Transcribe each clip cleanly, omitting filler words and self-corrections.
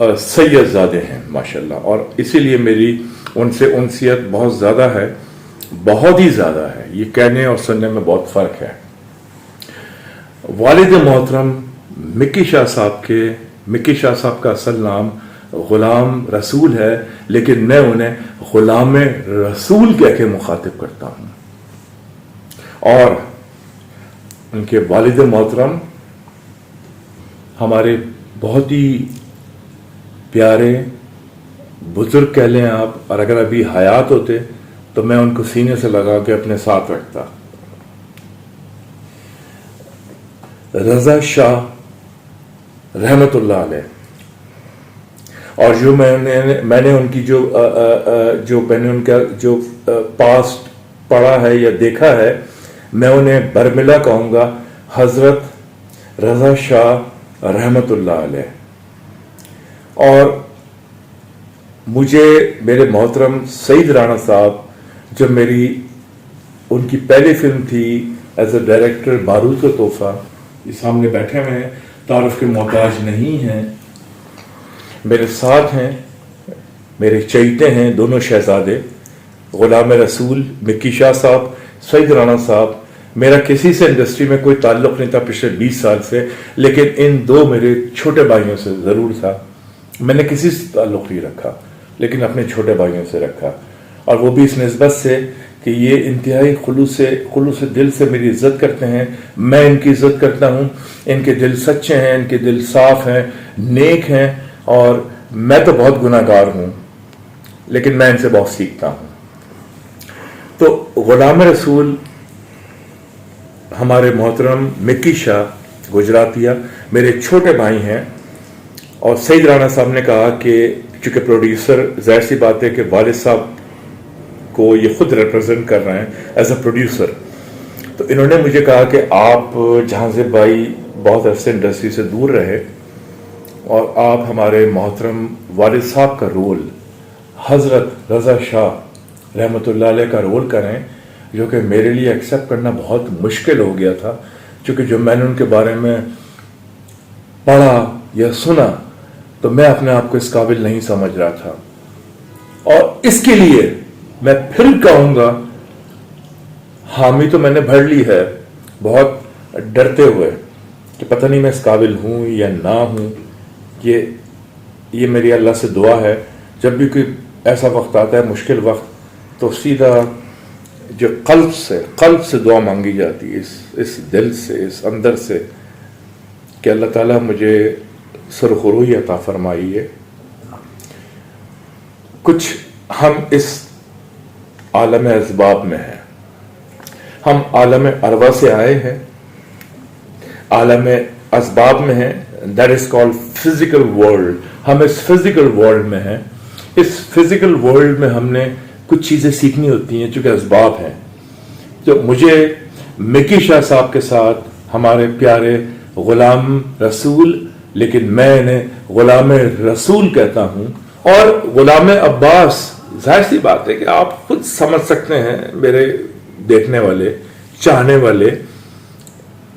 سید زادے ہیں ماشاءاللہ, اور اسی لیے میری ان سے انسیت بہت زیادہ ہے, بہت ہی زیادہ ہے. یہ کہنے اور سننے میں بہت فرق ہے. والد محترم مکی شاہ صاحب کا اصل نام غلام رسول ہے, لیکن میں انہیں غلام رسول کہہ کے مخاطب کرتا ہوں. اور ان کے والد محترم ہمارے بہت ہی پیارے بزرگ کہہ لیں آپ, اور اگر ابھی حیات ہوتے تو میں ان کو سینے سے لگا کے اپنے ساتھ رکھتا. رضا شاہ رحمت اللہ علیہ. اور جو میں نے ان کی جو میں نے ان کا جو پاسٹ پڑھا ہے یا دیکھا ہے, میں انہیں برملا کہوں گا حضرت رضا شاہ رحمت اللہ علیہ. اور مجھے میرے محترم سعید رانا صاحب, جو میری ان کی پہلی فلم تھی ایز اے ڈائریکٹر بارود کا تحفہ, یہ سامنے بیٹھے ہوئے ہیں, تعارف کے محتاج نہیں ہیں, میرے ساتھ ہیں, میرے چہیتے ہیں دونوں شہزادے, غلام رسول مکی شاہ صاحب, سعید رانا صاحب. میرا کسی سے انڈسٹری میں کوئی تعلق نہیں تھا پچھلے 20 سال سے, لیکن ان دو میرے چھوٹے بھائیوں سے ضرور تھا. میں نے کسی سے تعلق نہیں رکھا, لیکن اپنے چھوٹے بھائیوں سے رکھا, اور وہ بھی اس نسبت سے کہ یہ انتہائی خلوص دل سے میری عزت کرتے ہیں, میں ان کی عزت کرتا ہوں. ان کے دل سچے ہیں, ان کے دل صاف ہیں, نیک ہیں, اور میں تو بہت گناہ گار ہوں, لیکن میں ان سے بہت سیکھتا ہوں. تو غلام رسول ہمارے محترم مکی شاہ گجراتیہ میرے چھوٹے بھائی ہیں. اور سعید رانا صاحب نے کہا کہ چونکہ پروڈیوسر, ظاہر سی بات ہے کہ والد صاحب کو یہ خود ریپرزینٹ کر رہے ہیں ایز اے پروڈیوسر, تو انہوں نے مجھے کہا کہ آپ جہانزیب بھائی بہت عرصے انڈسٹری سے دور رہے, اور آپ ہمارے محترم والد صاحب کا رول حضرت رضا شاہ رحمۃ اللہ علیہ کا رول کریں, جو کہ میرے لیے ایکسیپٹ کرنا بہت مشکل ہو گیا تھا, چونکہ جو میں نے ان کے بارے میں پڑھا یا سنا تو میں اپنے آپ کو اس قابل نہیں سمجھ رہا تھا. اور اس کے لیے میں پھر کہوں گا, حامی تو میں نے بھر لی ہے بہت ڈرتے ہوئے کہ پتہ نہیں میں اس قابل ہوں یا نہ ہوں. یہ میری اللہ سے دعا ہے, جب بھی کوئی ایسا وقت آتا ہے مشکل وقت, تو سیدھا جو قلب سے دعا مانگی جاتی ہے, اس دل سے, اس اندر سے, کہ اللہ تعالیٰ مجھے سرخروئی عطا فرمائیے. کچھ ہم اس عالم اسباب میں ہیں, ہم عالم ارواح سے آئے ہیں, عالم اسباب میں ہیں, that is called physical world. ہم اس فزیکل ورلڈ میں ہیں. اس فزیکل ورلڈ میں ہم نے کچھ چیزیں سیکھنی ہوتی ہیں چونکہ اسباب ہیں. تو مجھے مکی شاہ صاحب کے ساتھ ہمارے پیارے غلام رسول, لیکن میں انہیں غلام رسول کہتا ہوں, اور غلام عباس, ظاہر سی بات ہے کہ آپ خود سمجھ سکتے ہیں میرے دیکھنے والے, چاہنے والے,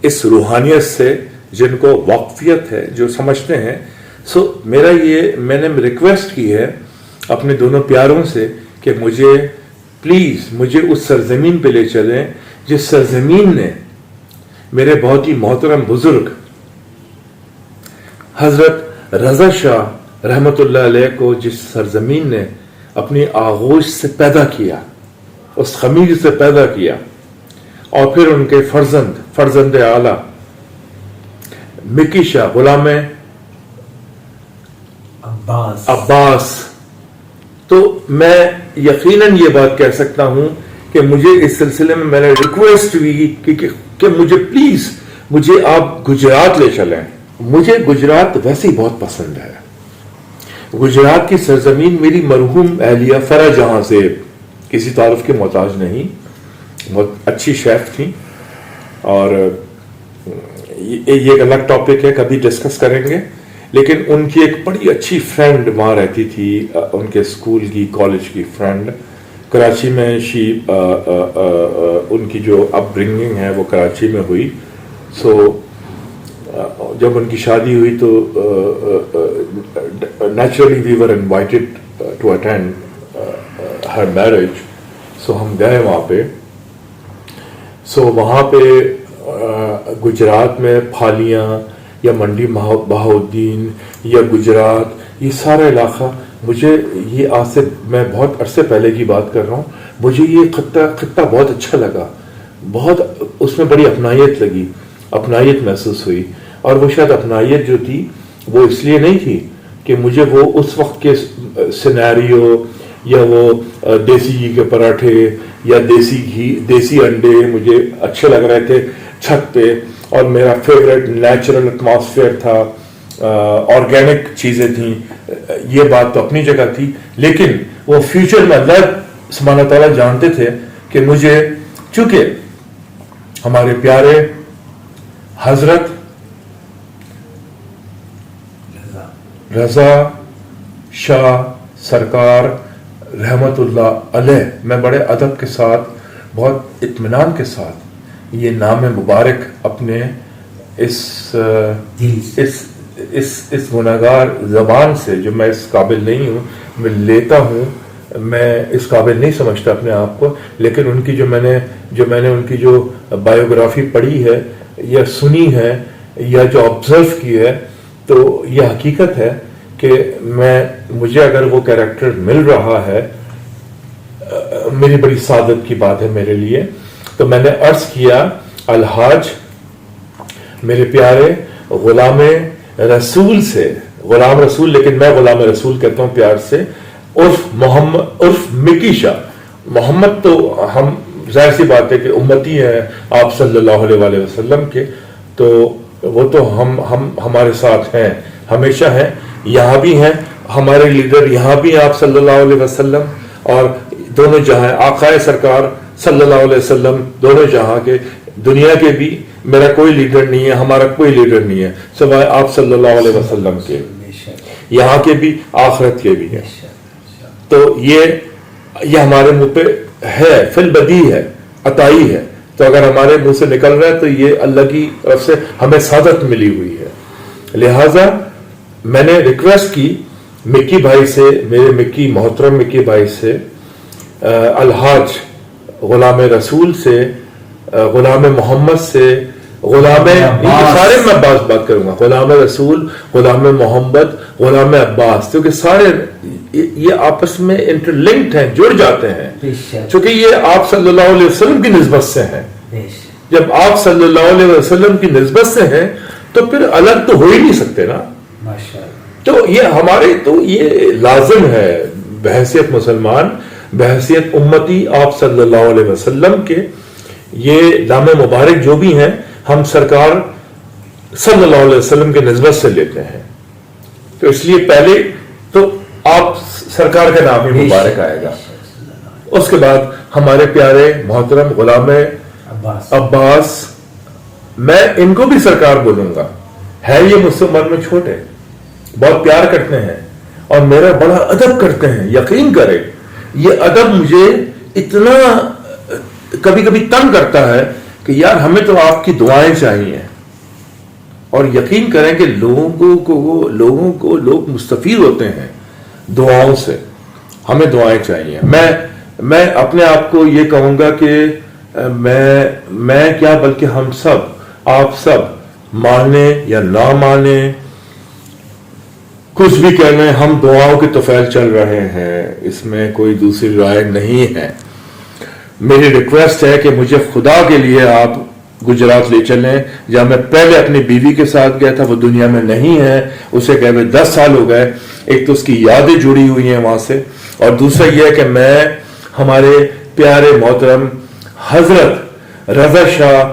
اس روحانیت سے جن کو واقفیت ہے, جو سمجھتے ہیں. سو میرا میں نے ریکویسٹ کی ہے اپنے دونوں پیاروں سے کہ مجھے اس سرزمین پہ لے چلیں جس سرزمین نے میرے بہت ہی محترم بزرگ حضرت رضا شاہ رحمت اللہ علیہ کو, جس سرزمین نے اپنی آغوش سے پیدا کیا, اس خمیر سے پیدا کیا, اور پھر ان کے فرزند اعلیٰ مکی شاہ غلام عباس. تو میں یقیناً یہ بات کہہ سکتا ہوں کہ مجھے اس سلسلے میں نے ریکویسٹ ہوئی کہ مجھے آپ گجرات لے چلیں. مجھے گجرات ویسے ہی بہت پسند ہے. گجرات کی سرزمین میری مرحوم اہلیہ فرح جہاں سے کسی تعارف کے محتاج نہیں, بہت اچھی شیف تھیں, اور یہ ایک الگ ٹاپک ہے, کبھی ڈسکس کریں گے. لیکن ان کی ایک بڑی اچھی فرینڈ وہاں رہتی تھی, ان کے اسکول کی, کالج کی فرینڈ, کراچی میں. ان کی جو اپ برنگنگ ہے وہ کراچی میں ہوئی. سو جب ان کی شادی ہوئی تو naturally we were invited to attend her marriage. So ہم گئے وہاں پہ. So وہاں پہ گجرات میں پھالیاں یا منڈی بہاؤدین یا گجرات، یہ سارا علاقہ مجھے، یہ آج سے میں بہت عرصے پہلے کی بات کر رہا ہوں، مجھے یہ خطہ بہت اچھا لگا، بہت اس میں بڑی اپنائیت لگی، اپنائیت محسوس ہوئی. اور وہ شاید اپنائیت جو تھی وہ اس لیے نہیں تھی کہ مجھے وہ اس وقت کے سینیریو یا وہ دیسی گھی کے پراٹھے یا دیسی گھی دیسی انڈے مجھے اچھے لگ رہے تھے چھت پہ، اور میرا فیوریٹ نیچرل ایٹماسفیئر تھا، آرگینک چیزیں تھیں، یہ بات تو اپنی جگہ تھی. لیکن وہ فیوچر میں اللہ سبحانہ تعالیٰ جانتے تھے کہ مجھے، چونکہ ہمارے پیارے حضرت رضا شاہ سرکار رحمت اللہ علیہ، میں بڑے ادب کے ساتھ، بہت اطمینان کے ساتھ یہ نام مبارک اپنے اس گناہگار زبان سے، جو میں اس قابل نہیں ہوں، میں لیتا ہوں، میں اس قابل نہیں سمجھتا اپنے آپ کو، لیکن ان کی جو میں نے ان کی جو بایوگرافی پڑھی ہے یا سنی ہے یا جو آبزرو کی ہے، تو یہ حقیقت ہے کہ مجھے اگر وہ کیریکٹر مل رہا ہے، میری بڑی سعادت کی بات ہے میرے لیے. تو میں نے عرض کیا الحاج میرے پیارے غلام رسول سے، غلام رسول لیکن میں غلام رسول کہتا ہوں پیار سے، عرف محمد، عرف مکی شاہ. محمد تو ہم ظاہر سی بات ہے کہ امتی ہیں آپ صلی اللہ علیہ وآلہ وسلم کے، تو وہ تو ہمارے ساتھ ہیں، ہمیشہ ہیں، یہاں بھی ہیں ہمارے لیڈر، یہاں بھی آپ صلی اللہ علیہ وسلم، اور دونوں جہاں آقائے سرکار صلی اللہ علیہ وسلم دونوں جہاں کے، دنیا کے بھی میرا کوئی لیڈر نہیں ہے، ہمارا کوئی لیڈر نہیں ہے سوائے آپ صلی اللہ علیہ وسلم کے، یہاں کے بھی آخرت کے بھی ہیں. تو یہ ہمارے منہ پہ ہے، فی البدی ہے، عطائی ہے. تو اگر ہمارے منہ سے نکل رہا ہے تو یہ اللہ کی طرف سے ہمیں سعادت ملی ہوئی ہے. لہٰذا میں نے ریکویسٹ کی مکی بھائی سے، میرے مکی محترم مکی بھائی سے، الحاج غلام رسول سے، غلام محمد سے، غلام سارے میں بات کروں گا، غلام رسول، غلام محمد، غلام عباس، کیونکہ سارے یہ آپس میں انٹرلنکڈ ہیں، جڑ جاتے ہیں، چونکہ یہ آپ صلی اللہ علیہ وسلم کی نسبت سے ہیں. جب آپ صلی اللہ علیہ وسلم کی نسبت سے ہیں تو پھر الگ تو ہو ہی نہیں سکتے نا. تو یہ ہمارے تو یہ لازم ہے بحیثیت مسلمان، بحیثیت امتی آپ صلی اللہ علیہ وسلم کے، یہ نام مبارک جو بھی ہیں ہم سرکار صلی اللہ علیہ وسلم کے نسبت سے لیتے ہیں. تو اس لیے پہلے تو آپ سرکار کا نام ہی مبارک آئے گا، اس کے بعد ہمارے پیارے محترم غلام عباس، میں ان کو بھی سرکار بولوں گا. ہے یہ مجھ سے عمر میں چھوٹے، بہت پیار کرتے ہیں اور میرا بڑا ادب کرتے ہیں. یقین کرے یہ ادب مجھے اتنا کبھی کبھی تنگ کرتا ہے کہ یار ہمیں تو آپ کی دعائیں چاہیے. اور یقین کریں کہ لوگوں کو لوگ مستفید ہوتے ہیں دعاؤں سے، ہمیں دعائیں چاہیے. میں اپنے آپ کو یہ کہوں گا کہ میں کیا بلکہ ہم سب، آپ سب مانے یا نہ مانے، کچھ بھی کہنا ہے، ہم دعاؤں کے طفیل چل رہے ہیں، اس میں کوئی دوسری رائے نہیں ہے. میری ریکویسٹ ہے کہ مجھے خدا کے لیے آپ گجرات لے چلیں، جہاں میں پہلے اپنی بیوی کے ساتھ گیا تھا، وہ دنیا میں نہیں ہے، اسے گئے ہوئے 10 سال ہو گئے. ایک تو اس کی یادیں جڑی ہوئی ہیں وہاں سے، اور دوسرا یہ ہے کہ میں ہمارے پیارے محترم حضرت رضا شاہ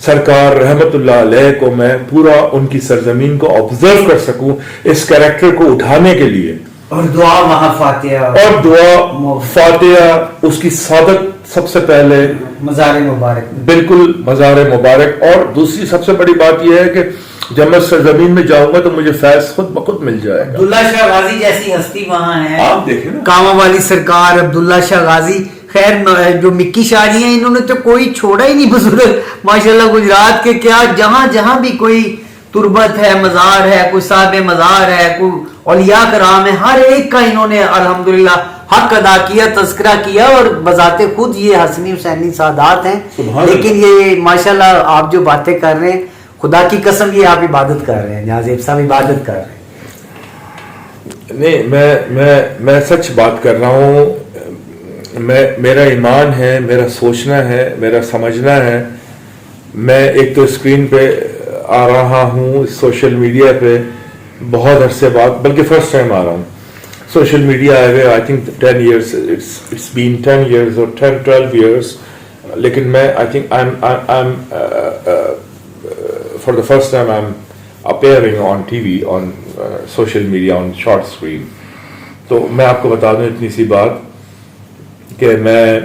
سرکار رحمت اللہ علیہ کو میں پورا ان کی سرزمین کو آبزرو کر سکوں اس کیریکٹر کو اٹھانے کے لیے. اور دعا وہاں فاتحہ، اور دعا فاتحہ، اس کی سعادت سب سے پہلے مزار مبارک، بالکل مزار مبارک. اور دوسری سب سے بڑی بات یہ ہے کہ جب میں سرزمین میں جاؤں گا تو مجھے فیض خود بخود مل جائے گا. عبداللہ شاہ غازی جیسی ہستی وہاں ہے، آپ دیکھیں نا، کاما والی سرکار عبداللہ شاہ غازی. خیر جو مکی شاہ جی ہیں انہوں نے تو کوئی چھوڑا ہی نہیں بزرگ، ماشاءاللہ گجرات کے کیا جہاں جہاں بھی کوئی تربت ہے, مزار ہے, کوئی صاحب مزار ہے, کوئی اولیاء کرام ہے, ہر ایک کا انہوں نے الحمدللہ حق ادا کیا, تذکرہ کیا, اور بذات خود یہ حسنی حسینی سعادات ہیں. لیکن یہ ماشاءاللہ آپ جو باتیں کر رہے ہیں, خدا کی قسم یہ آپ عبادت کر رہے ہیں, جازیب صاحب عبادت کر رہے ہیں. نہیں, میں سچ بات کر رہا ہوں. میرا ایمان ہے, میرا سوچنا ہے, میرا سمجھنا ہے. میں ایک تو اسکرین پہ آ رہا ہوں, سوشل میڈیا پہ بہت عرصے بعد, بلکہ فرسٹ ٹائم آ رہا ہوں سوشل میڈیا آئے ہوئے. I think 10 years, it's been 10 years or 10-12 years. لیکن میں I think I'm for the first time I'm appearing on TV, on social media, on short screen. تو میں آپ کو بتا دوں اتنی سی بات کہ میں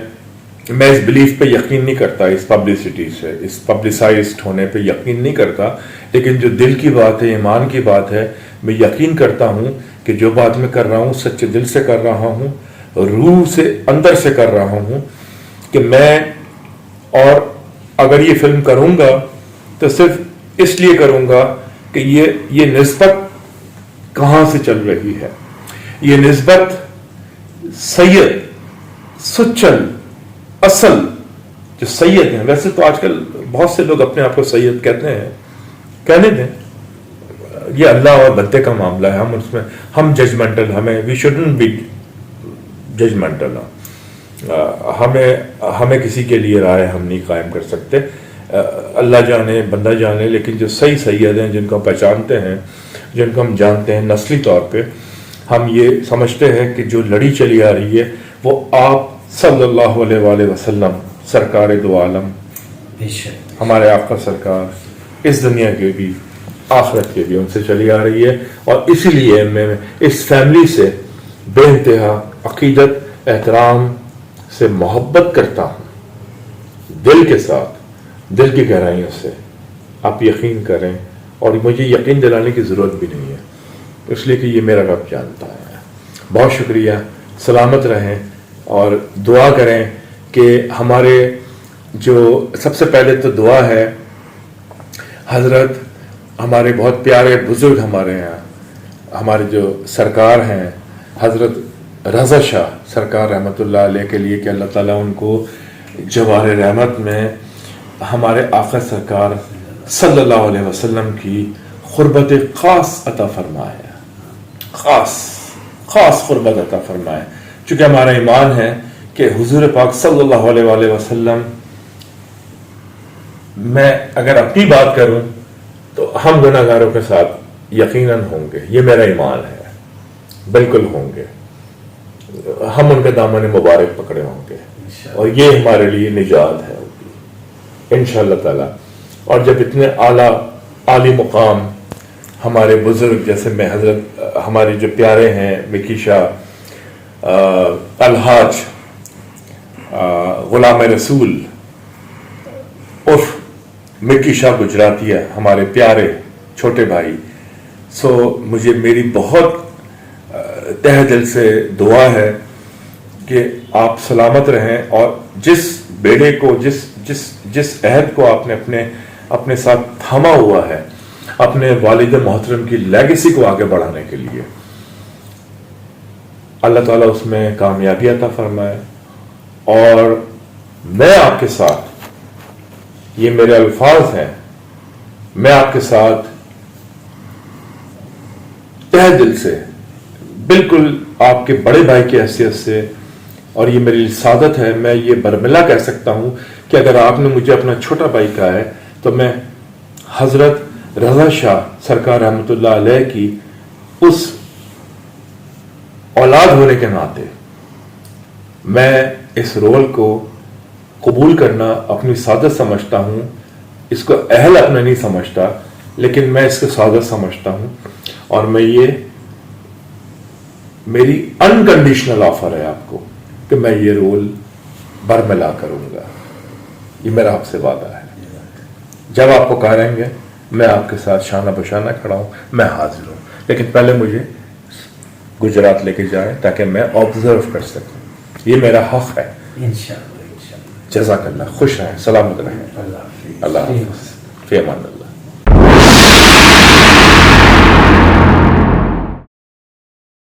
اس بلیف پہ یقین نہیں کرتا, اس پبلسٹی سے, اس پبلسائزڈ ہونے پہ یقین نہیں کرتا. لیکن جو دل کی بات ہے, ایمان کی بات ہے, میں یقین کرتا ہوں کہ جو بات میں کر رہا ہوں سچے دل سے کر رہا ہوں, روح سے اندر سے کر رہا ہوں. کہ میں اور اگر یہ فلم کروں گا تو صرف اس لیے کروں گا کہ یہ نسبت کہاں سے چل رہی ہے. یہ نسبت سید, سچل, اصل جو سید ہیں. ویسے تو آج کل بہت سے لوگ اپنے آپ کو سید کہتے ہیں, کہنے دیں, یہ اللہ اور بندے کا معاملہ ہے. ہم judgmental, we shouldn't be judgmental. ہمیں کسی کے لیے رائے ہم نہیں قائم کر سکتے. اللہ جانے, بندہ جانے. لیکن جو صحیح سید ہیں, جن کو ہم پہچانتے ہیں, جن کو ہم جانتے ہیں نسلی طور پہ, ہم یہ سمجھتے ہیں کہ جو لڑی چلی آ رہی ہے وہ آپ صلی اللہ علیہ وآلہ وسلم, سرکار دو عالم, ہمارے آقا سرکار, اس دنیا کے بھی آخرت کے بھی, ان سے چلی آ رہی ہے. اور اسی لیے میں اس فیملی سے بے انتہا عقیدت, احترام سے محبت کرتا ہوں, دل کے ساتھ, دل کی گہرائیوں سے. آپ یقین کریں, اور مجھے یقین دلانے کی ضرورت بھی نہیں ہے, اس لیے کہ یہ میرا رب جانتا ہے. بہت شکریہ, سلامت رہیں, اور دعا کریں کہ ہمارے جو سب سے پہلے تو دعا ہے حضرت, ہمارے بہت پیارے بزرگ ہمارے ہیں, ہمارے جو سرکار ہیں حضرت رضا شاہ سرکار رحمۃ اللہ علیہ کے لیے, کہ اللہ تعالیٰ ان کو جوار رحمت میں ہمارے آقا سرکار صلی اللہ علیہ وسلم کی قربت خاص عطا فرمائے, خاص قربت عطا فرمائے. چونکہ ہمارا ایمان ہے کہ حضور پاک صلی اللہ علیہ وآلہ وسلم, میں اگر اپنی بات کروں تو ہم گناہگاروں کے ساتھ یقیناً ہوں گے. یہ میرا ایمان ہے, بالکل ہوں گے. ہم ان کے دامن مبارک پکڑے ہوں گے, اور یہ ہمارے لیے نجات ہے انشاءاللہ تعالی. اور جب اتنے عالی مقام ہمارے بزرگ, جیسے میں حضرت, ہمارے جو پیارے ہیں مکی شاہ الحاج غلام رسول عرف مکی شاہ گجراتیہ, ہمارے پیارے چھوٹے بھائی. سو مجھے میری بہت تہ دل سے دعا ہے کہ آپ سلامت رہیں, اور جس بیڑے کو, جس عہد کو آپ نے اپنے ساتھ تھاما ہوا ہے, اپنے والد محترم کی لیگیسی کو آگے بڑھانے کے لیے, اللہ تعالیٰ اس میں کامیابی عطا فرمائے. اور میں آپ کے ساتھ, یہ میرے الفاظ ہیں, میں آپ کے ساتھ تہ دل سے, بالکل آپ کے بڑے بھائی کی حیثیت سے, اور یہ میری سعادت ہے, میں یہ برملا کہہ سکتا ہوں کہ اگر آپ نے مجھے اپنا چھوٹا بھائی کہا ہے تو میں حضرت رضا شاہ سرکار رحمۃ اللہ علیہ کی اس اولاد ہونے کے ناطے میں اس رول کو قبول کرنا اپنی سعادت سمجھتا ہوں. اس کو اہل اپنا نہیں سمجھتا, لیکن میں اس کو سعادت سمجھتا ہوں. اور میں یہ میری انکنڈیشنل آفر ہے آپ کو کہ میں یہ رول برملا کروں گا. یہ میرا آپ سے وعدہ ہے. جب آپ پکاریں گے میں آپ کے ساتھ شانہ بشانہ کھڑا ہوں, میں حاضر ہوں. لیکن پہلے مجھے گجرات لے کے جائیں تاکہ میں آبزرو کر سکوں. یہ میرا حق ہے. انشاءاللہ. جزاک اللہ. خوش رہیں, سلامت رہیں. اللہ حافظ. فی امان اللہ.